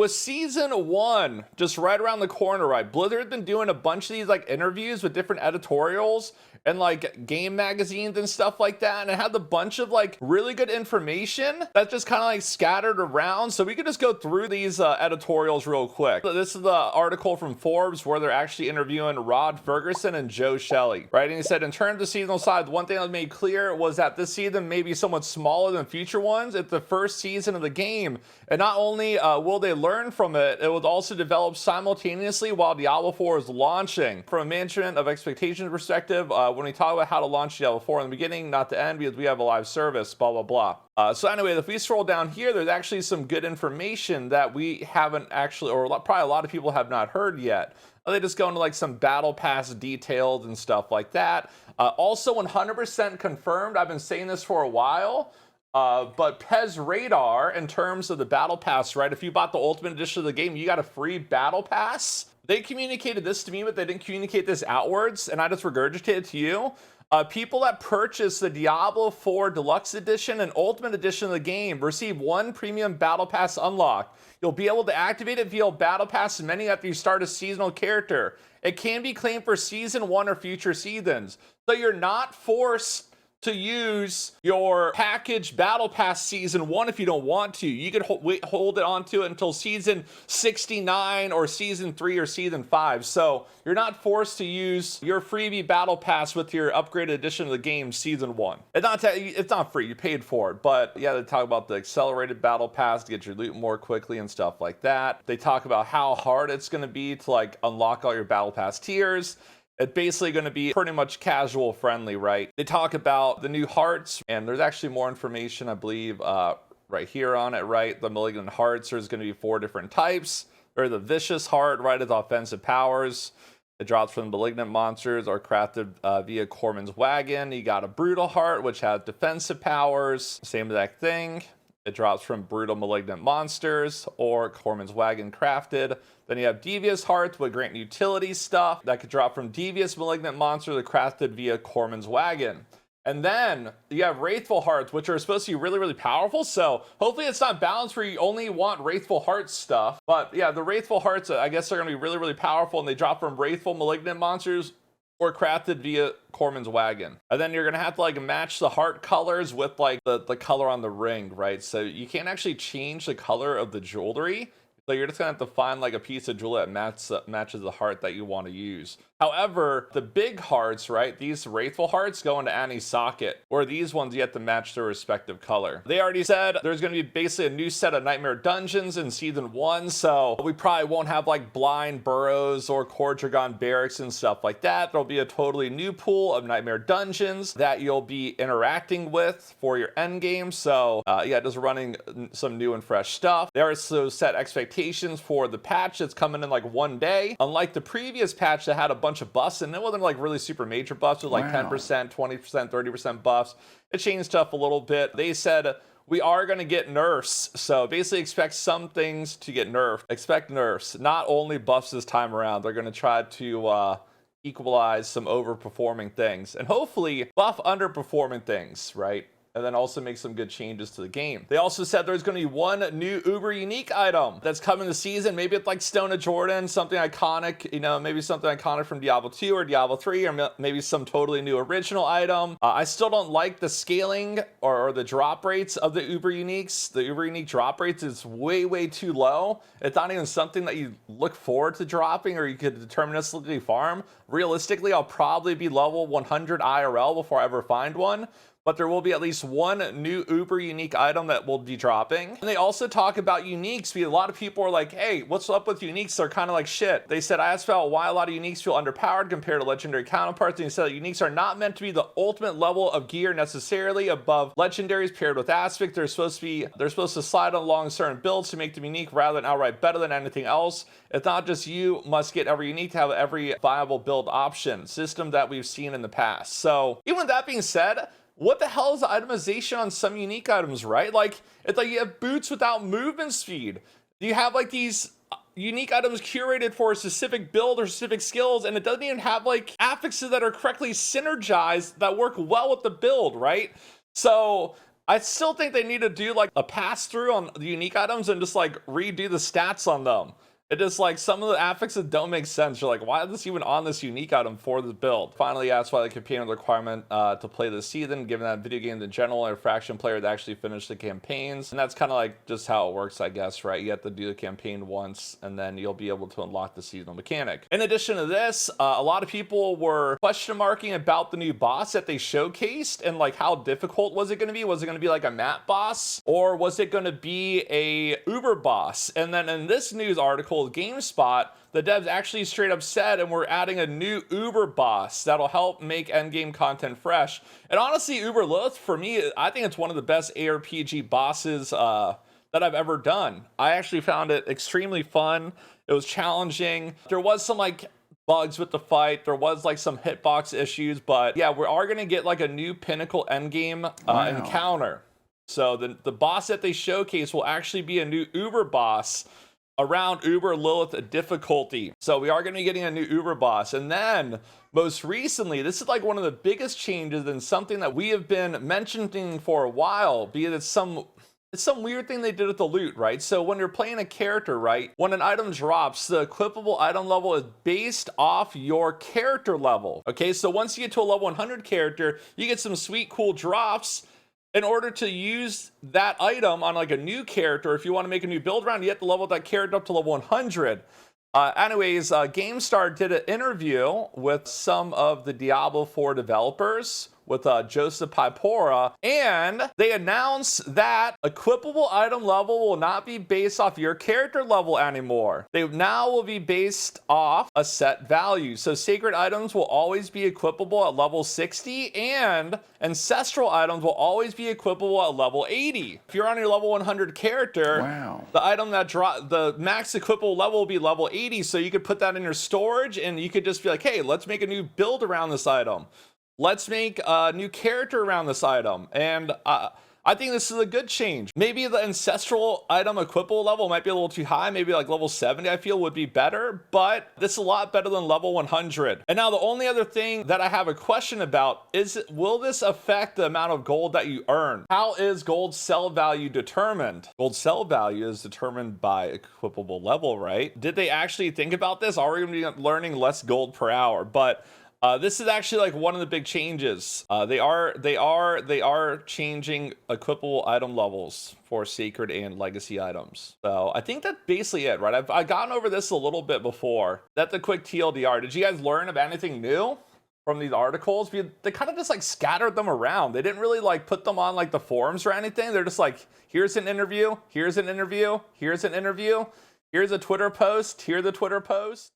with season 1 just right around the corner, right, Blizzard had been doing a bunch of these like interviews with different editorials and like game magazines and stuff like that, and it had a bunch of like really good information that's just kind of like scattered around. So we could just go through these editorials real quick. So this is the article from Forbes where they're actually interviewing Rod Ferguson and Joe Shelley, right? And he said, in terms of seasonal size, one thing that was made clear was that this season may be somewhat smaller than future ones. It's the first season of the game, and not only will they learn from it, it was also developed simultaneously while Diablo 4 is launching. From a management of expectations perspective, when we talk about how to launch Diablo 4 in the beginning, not the end, because we have a live service, blah, blah, blah. So anyway, if we scroll down here, there's actually some good information that we haven't actually, or probably a lot of people have not heard yet. They just go into like some battle pass details and stuff like that. Also 100% confirmed, I've been saying this for a while, but Pez Radar, in terms of the battle pass, right, if you bought the ultimate edition of the game, you got a free battle pass. They communicated this to me, but they didn't communicate this outwards, and I just regurgitated it to you. People that purchase the Diablo 4 Deluxe Edition and Ultimate Edition of the game receive 1 premium Battle Pass unlock. You'll be able to activate it via Battle Pass menu after you start a seasonal character. It can be claimed for Season 1 or future seasons. So you're not forced to use your package battle pass season 1 if you don't want to. You could hold it onto it until season 69 or season 3 or season 5. So you're not forced to use your freebie battle pass with your upgraded edition of the game season 1. It's not free, you paid for it. But yeah, they talk about the accelerated battle pass to get your loot more quickly and stuff like that. They talk about how hard it's going to be to like unlock all your battle pass tiers. It's basically going to be pretty much casual friendly, right? They talk about the new hearts, and there's actually more information, I believe, right here on it, right? The malignant hearts, there's going to be 4 different types. There's the vicious heart, right, is offensive powers. It drops from malignant monsters or crafted via Corman's wagon. You got a brutal heart, which has defensive powers. Same exact thing. It drops from brutal malignant monsters or Corman's wagon crafted. Then you have devious hearts, which grant utility stuff that could drop from devious malignant monsters crafted via Corman's wagon. And then you have Wraithful Hearts, which are supposed to be really, really powerful. So hopefully it's not balanced where you only want Wraithful Hearts stuff. But yeah, the Wraithful Hearts, I guess they're going to be really, really powerful. And they drop from Wraithful Malignant monsters or crafted via Corman's wagon. And then you're going to have to like match the heart colors with like the color on the ring, right? So you can't actually change the color of the jewelry. So you're just going to have to find like a piece of jewelry that matches the heart that you want to use. However, the big hearts, right, these Wraithful Hearts go into Annie's socket, or these ones you have to match their respective color. They already said there's going to be basically a new set of Nightmare Dungeons in Season 1, so we probably won't have like Blind Burrows or Cordragon Barracks and stuff like that. There'll be a totally new pool of Nightmare Dungeons that you'll be interacting with for your endgame. So yeah, just running some new and fresh stuff. They also set expectations for the patch that's coming in like one day. Unlike the previous patch that had a bunch of buffs, and it wasn't like really super major buffs, it was like 10%, 20%, 30% buffs. It changed stuff a little bit. They said we are going to get nerfs, so basically expect some things to get nerfed. Expect nerfs, not only buffs this time around. They're going to try to equalize some overperforming things and hopefully buff underperforming things, right? And then also make some good changes to the game. They also said there's going to be 1 new uber unique item that's coming this season. Maybe it's like Stone of Jordan, something iconic, you know, maybe something iconic from Diablo 2 or Diablo 3, or maybe some totally new original item. I still don't like the scaling or the drop rates of the uber uniques. The uber unique drop rates is way, way too low. It's not even something that you look forward to dropping or you could deterministically farm. Realistically, I'll probably be level 100 IRL before I ever find one. But there will be at least 1 new uber unique item that will be dropping. And they also talk about uniques, because a lot of people are like, hey, what's up with uniques? They're kind of like shit. They said, I asked about why a lot of uniques feel underpowered compared to legendary counterparts, and he said that uniques are not meant to be the ultimate level of gear necessarily above legendaries paired with aspect. They're supposed to slide along certain builds to make them unique rather than outright better than anything else. It's not just you must get every unique to have every viable build option system that we've seen in the past. So even with that being said, what the hell is the itemization on some unique items, right? Like, it's like you have boots without movement speed. You have like these unique items curated for a specific build or specific skills, and it doesn't even have like affixes that are correctly synergized that work well with the build, right? So I still think they need to do like a pass through on the unique items and just like redo the stats on them. It is like some of the affixes don't make sense. You're like, why is this even on this unique item for this build? Finally, that's why the campaign requirement to play this season, given that video games in general are a fraction player that actually finish the campaigns. And that's kind of like just how it works, I guess, right? You have to do the campaign once and then you'll be able to unlock the seasonal mechanic. In addition to this, a lot of people were question marking about the new boss that they showcased and like how difficult was it going to be? Was it going to be like a map boss or was it going to be a Uber boss? And then in this news article, GameSpot, the devs actually straight up said, and we're adding a new Uber boss that'll help make endgame content fresh. And honestly, Uber Lilith, for me, I think it's one of the best ARPG bosses that I've ever done. I actually found it extremely fun. It was challenging. There was some like bugs with the fight. There was like some hitbox issues, but yeah, we are gonna get like a new pinnacle endgame encounter. So the boss that they showcase will actually be a new Uber boss around Uber Lilith difficulty. So we are going to be getting a new Uber boss. And then most recently, this is like one of the biggest changes and something that we have been mentioning for a while, be it it's some weird thing they did with the loot, right? So when you're playing a character, right, when an item drops, the equipable item level is based off your character level. Okay, so once you get to a level 100 character, you get some sweet, cool drops. In order to use that item on like a new character, if you want to make a new build round, you have to level that character up to level 100. GameStar did an interview with some of the Diablo 4 developers, with Joseph Pipora, and they announced that equipable item level will not be based off your character level anymore. They now will be based off a set value. So sacred items will always be equipable at level 60, and ancestral items will always be equipable at level 80. If you're on your level 100 character, the item that the max equipable level will be level 80, so you could put that in your storage, and you could just be like, hey, let's make a new build around this item. Let's make a new character around this item. And I think this is a good change. Maybe the ancestral item equipable level might be a little too high. Maybe like level 70 I feel would be better, but this is a lot better than level 100. And now the only other thing that I have a question about is, will this affect the amount of gold that you earn? How is gold sell value determined? Gold sell value is determined by equipable level, right? Did they actually think about this? Are we going to be learning less gold per hour? But this is actually like one of the big changes. They are changing equipable item levels for sacred and legacy items. So I think that's basically it, right? I've gotten over this a little bit before. That's a quick TLDR. Did you guys learn about anything new from these articles? They kind of just like scattered them around. They didn't really like put them on like the forums or anything. They're just like, here's an interview, here's an interview, here's an interview, here's a Twitter post, here's a Twitter post.